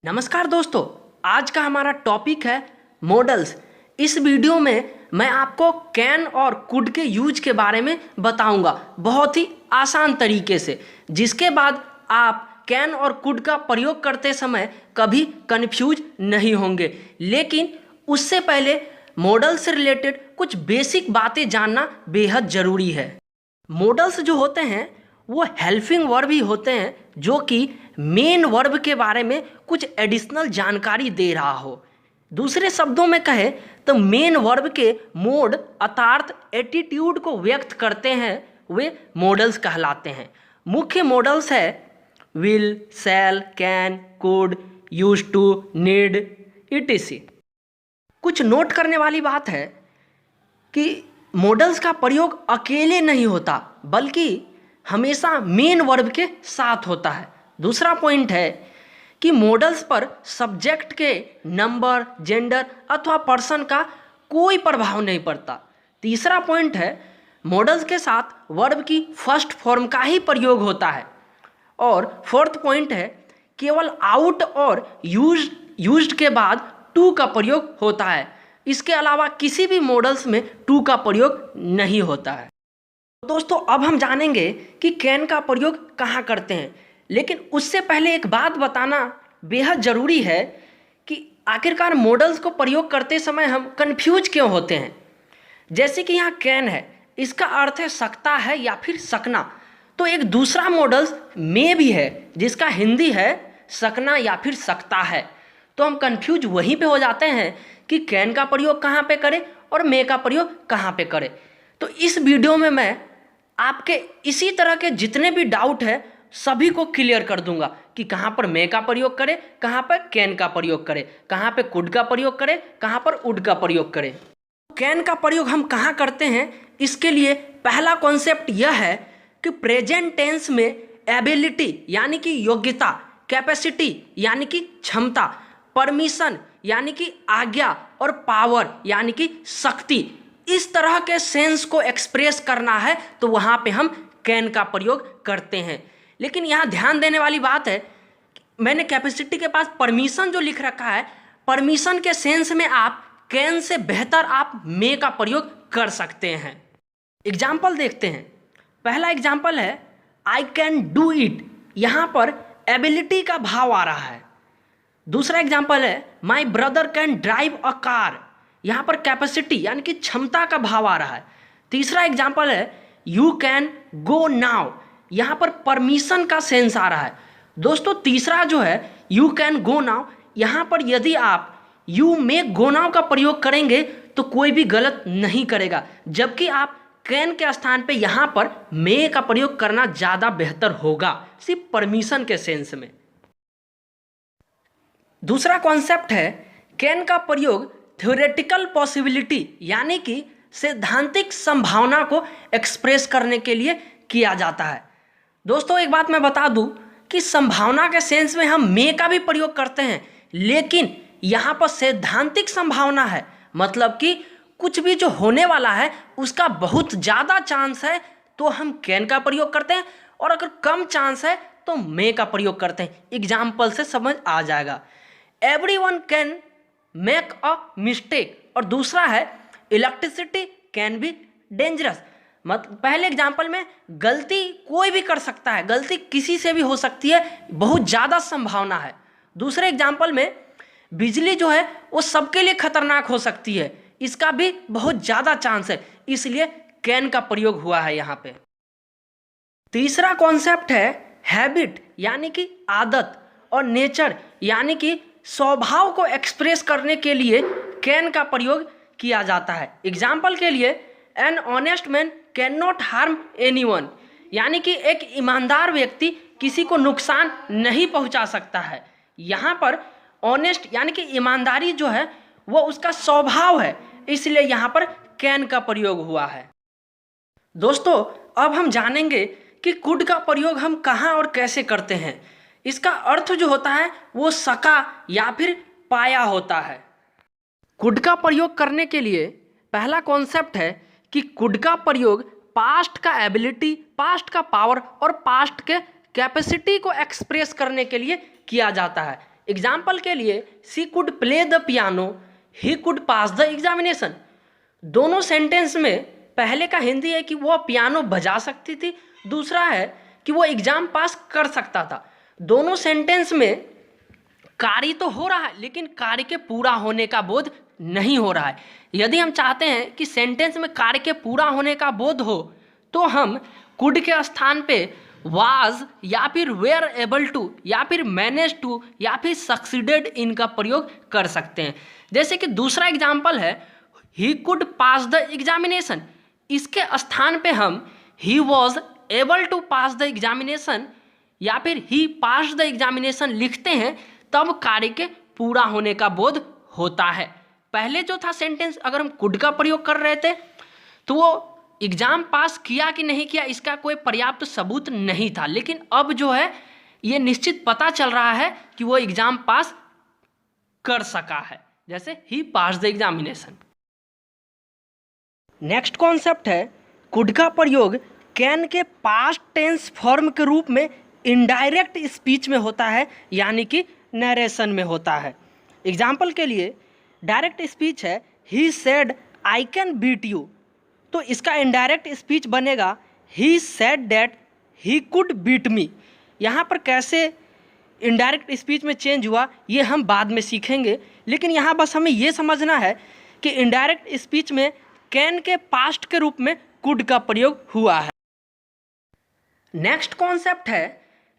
नमस्कार दोस्तों, आज का हमारा टॉपिक है मॉडल्स। इस वीडियो में मैं आपको कैन और कुड के यूज के बारे में बताऊंगा बहुत ही आसान तरीके से, जिसके बाद आप कैन और कुड का प्रयोग करते समय कभी कंफ्यूज नहीं होंगे। लेकिन उससे पहले मॉडल से रिलेटेड कुछ बेसिक बातें जानना बेहद ज़रूरी है। मॉडल्स जो होते हैं वो हेल्पिंग वर्ब ही होते हैं, जो कि मेन वर्ब के बारे में कुछ एडिशनल जानकारी दे रहा हो। दूसरे शब्दों में कहे तो मेन वर्ब के मोड अर्थात एटीट्यूड को व्यक्त करते हैं, वे मॉडल्स कहलाते हैं। मुख्य मॉडल्स है will, shall, can, could, used to, need, etc। कुछ नोट करने वाली बात है कि मॉडल्स का प्रयोग अकेले नहीं होता, बल्कि हमेशा मेन वर्ब के साथ होता है। दूसरा पॉइंट है कि मॉडल्स पर सब्जेक्ट के नंबर, जेंडर अथवा पर्सन का कोई प्रभाव नहीं पड़ता। तीसरा पॉइंट है मॉडल्स के साथ वर्ब की फर्स्ट फॉर्म का ही प्रयोग होता है। और फोर्थ पॉइंट है केवल आउट और यूज्ड के बाद टू का प्रयोग होता है। इसके अलावा किसी भी मॉडल्स में टू का प्रयोग नहीं होता है। दोस्तों, अब हम जानेंगे कि कैन का प्रयोग कहाँ करते हैं, लेकिन उससे पहले एक बात बताना बेहद ज़रूरी है कि आखिरकार मॉडल्स को प्रयोग करते समय हम कंफ्यूज क्यों होते हैं। जैसे कि यहाँ कैन है, इसका अर्थ है सकता है या फिर सकना। तो एक दूसरा मॉडल्स मे भी है, जिसका हिंदी है सकना या फिर सकता है। तो हम कंफ्यूज वहीं पे हो जाते हैं कि कैन का प्रयोग कहाँ पे करें और मे का प्रयोग कहाँ पे करें। तो इस वीडियो में मैं आपके इसी तरह के जितने भी डाउट है सभी को क्लियर कर दूंगा कि कहाँ पर मे का प्रयोग करें, कहाँ पर कैन का प्रयोग करें, कहाँ पे कुड का प्रयोग करें, कहाँ पर वुड का प्रयोग करें। कैन का प्रयोग हम कहाँ करते हैं, इसके लिए पहला कॉन्सेप्ट यह है कि प्रेजेंट टेंस में एबिलिटी यानी कि योग्यता, कैपेसिटी यानी कि क्षमता, परमिशन यानी कि आज्ञा और पावर यानी कि शक्ति, इस तरह के सेंस को एक्सप्रेस करना है तो वहाँ पे हम कैन का प्रयोग करते हैं। लेकिन यहाँ ध्यान देने वाली बात है, मैंने कैपेसिटी के पास परमिशन जो लिख रखा है, परमिशन के सेंस में आप कैन से बेहतर आप मे का प्रयोग कर सकते हैं। एग्जाम्पल देखते हैं। पहला एग्जाम्पल है आई कैन डू इट, यहाँ पर एबिलिटी का भाव आ रहा है। दूसरा एग्जाम्पल है my brother can drive a car, यहाँ पर कैपेसिटी यानी कि क्षमता का भाव आ रहा है। तीसरा एग्जाम्पल है यू कैन गो नाउ, यहाँ पर परमिशन का सेंस आ रहा है। दोस्तों, तीसरा जो है यू कैन गो नाउ, यहाँ पर यदि आप यू मे गो नाउ का प्रयोग करेंगे तो कोई भी गलत नहीं करेगा, जबकि आप कैन के स्थान पे यहाँ पर मे का प्रयोग करना ज़्यादा बेहतर होगा, सिर्फ परमिशन के सेंस में। दूसरा कॉन्सेप्ट है कैन का प्रयोग थ्योरेटिकल पॉसिबिलिटी यानी कि सैद्धांतिक संभावना को एक्सप्रेस करने के लिए किया जाता है। दोस्तों, एक बात मैं बता दूं कि संभावना के सेंस में हम मे का भी प्रयोग करते हैं, लेकिन यहाँ पर सैद्धांतिक संभावना है, मतलब कि कुछ भी जो होने वाला है उसका बहुत ज़्यादा चांस है तो हम कैन का प्रयोग करते हैं, और अगर कम चांस है तो मे का प्रयोग करते हैं। एग्जाम्पल से समझ आ जाएगा। Everyone can make a mistake, और दूसरा है इलेक्ट्रिसिटी कैन बी डेंजरस। मतलब पहले एग्जाम्पल में गलती कोई भी कर सकता है, गलती किसी से भी हो सकती है, बहुत ज़्यादा संभावना है। दूसरे एग्जाम्पल में बिजली जो है वो सबके लिए खतरनाक हो सकती है, इसका भी बहुत ज़्यादा चांस है, इसलिए कैन का प्रयोग हुआ है यहाँ पे। तीसरा कॉन्सेप्ट है हैबिट यानी कि आदत, और नेचर यानी कि स्वभाव को एक्सप्रेस करने के लिए कैन का प्रयोग किया जाता है। एग्जाम्पल के लिए an honest man can not harm anyone, यानी कि एक ईमानदार व्यक्ति किसी को नुकसान नहीं पहुंचा सकता है। यहाँ पर ऑनेस्ट यानी कि ईमानदारी जो है वो उसका स्वभाव है, इसलिए यहाँ पर कैन का प्रयोग हुआ है। दोस्तों, अब हम जानेंगे कि कुड का प्रयोग हम कहाँ और कैसे करते हैं। इसका अर्थ जो होता है वो सका या फिर पाया होता है। कुड का प्रयोग करने के लिए पहला कॉन्सेप्ट है कि कुड का प्रयोग पास्ट का एबिलिटी, पास्ट का पावर और पास्ट के कैपेसिटी को एक्सप्रेस करने के लिए किया जाता है। एग्जाम्पल के लिए she could play the piano, he could pass the examination. दोनों सेंटेंस में पहले का हिंदी है कि वो पियानो बजा सकती थी, दूसरा है कि वो एग्जाम पास कर सकता था। दोनों सेंटेंस में कार्य तो हो रहा है लेकिन कार्य के पूरा होने का बोध नहीं हो रहा है। यदि हम चाहते हैं कि सेंटेंस में कार्य के पूरा होने का बोध हो तो हम कुड के स्थान पे वाज या फिर वेयर एबल टू या फिर मैनेज टू या फिर सक्सीडेड इनका प्रयोग कर सकते हैं। जैसे कि दूसरा एग्जाम्पल है he could pass the examination, इसके स्थान पे हम he was able to pass the examination या फिर ही पास द एग्जामिनेशन लिखते हैं, तब कार्य के पूरा होने का बोध होता है। पहले जो था सेंटेंस अगर हम कुड का प्रयोग कर रहे थे तो वो एग्जाम पास किया कि नहीं किया इसका कोई पर्याप्त सबूत नहीं था, लेकिन अब जो है ये निश्चित पता चल रहा है कि वो एग्जाम पास कर सका है, जैसे ही पास द एग्जामिनेशन। नेक्स्ट कॉन्सेप्ट है कुड का प्रयोग कैन के पास्ट टेंस फॉर्म के रूप में इनडायरेक्ट स्पीच में होता है, यानी कि नरेशन में होता है। एग्जाम्पल के लिए डायरेक्ट स्पीच है he said I can beat you, तो इसका इनडायरेक्ट स्पीच बनेगा he said that he could beat me. यहाँ पर कैसे इनडायरेक्ट स्पीच में चेंज हुआ ये हम बाद में सीखेंगे, लेकिन यहाँ बस हमें ये समझना है कि इनडायरेक्ट स्पीच में कैन के पास्ट के रूप में कुड का प्रयोग हुआ है। नेक्स्ट कॉन्सेप्ट है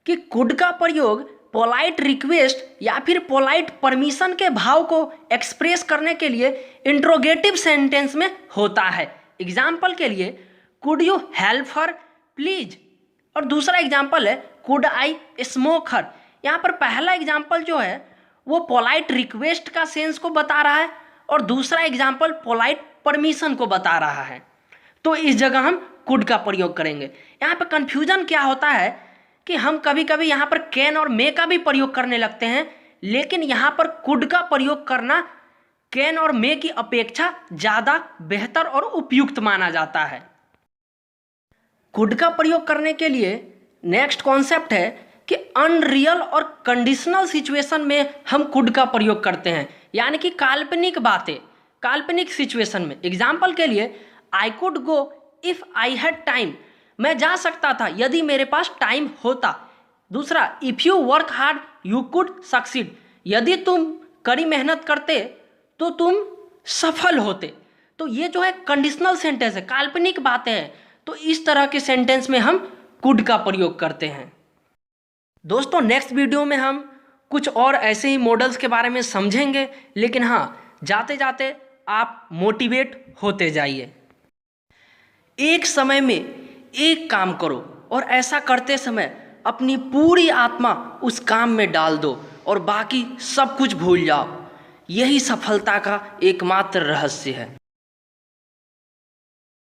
कि कुड का प्रयोग पोलाइट रिक्वेस्ट या फिर पोलाइट परमिशन के भाव को एक्सप्रेस करने के लिए इंट्रोगेटिव सेंटेंस में होता है। एग्जाम्पल के लिए could you help her please, और दूसरा एग्जाम्पल है कुड आई स्मोक हर। यहाँ पर पहला एग्जाम्पल जो है वो पोलाइट रिक्वेस्ट का सेंस को बता रहा है और दूसरा एग्जाम्पल पोलाइट परमिशन को बता रहा है, तो इस जगह हम कुड का प्रयोग करेंगे। यहाँ पर कन्फ्यूजन क्या होता है कि हम कभी कभी यहाँ पर कैन और मे का भी प्रयोग करने लगते हैं, लेकिन यहाँ पर कुड का प्रयोग करना कैन और मे की अपेक्षा ज़्यादा बेहतर और उपयुक्त माना जाता है। कुड का प्रयोग करने के लिए नेक्स्ट कॉन्सेप्ट है कि अनरियल और कंडीशनल सिचुएशन में हम कुड का प्रयोग करते हैं, यानी कि काल्पनिक बातें, काल्पनिक सिचुएशन में। एग्जाम्पल के लिए I could go if I had time, मैं जा सकता था यदि मेरे पास टाइम होता। दूसरा if you work hard you could succeed, यदि तुम कड़ी मेहनत करते तो तुम सफल होते। तो ये जो है कंडीशनल सेंटेंस है, काल्पनिक बातें हैं, तो इस तरह के सेंटेंस में हम कुड का प्रयोग करते हैं। दोस्तों नेक्स्ट वीडियो में हम कुछ और ऐसे ही मॉडल्स के बारे में समझेंगे, लेकिन हाँ जाते जाते आप मोटिवेट होते जाइए। एक समय में एक काम करो और ऐसा करते समय अपनी पूरी आत्मा उस काम में डाल दो और बाकी सब कुछ भूल जाओ। यही सफलता का एकमात्र रहस्य है।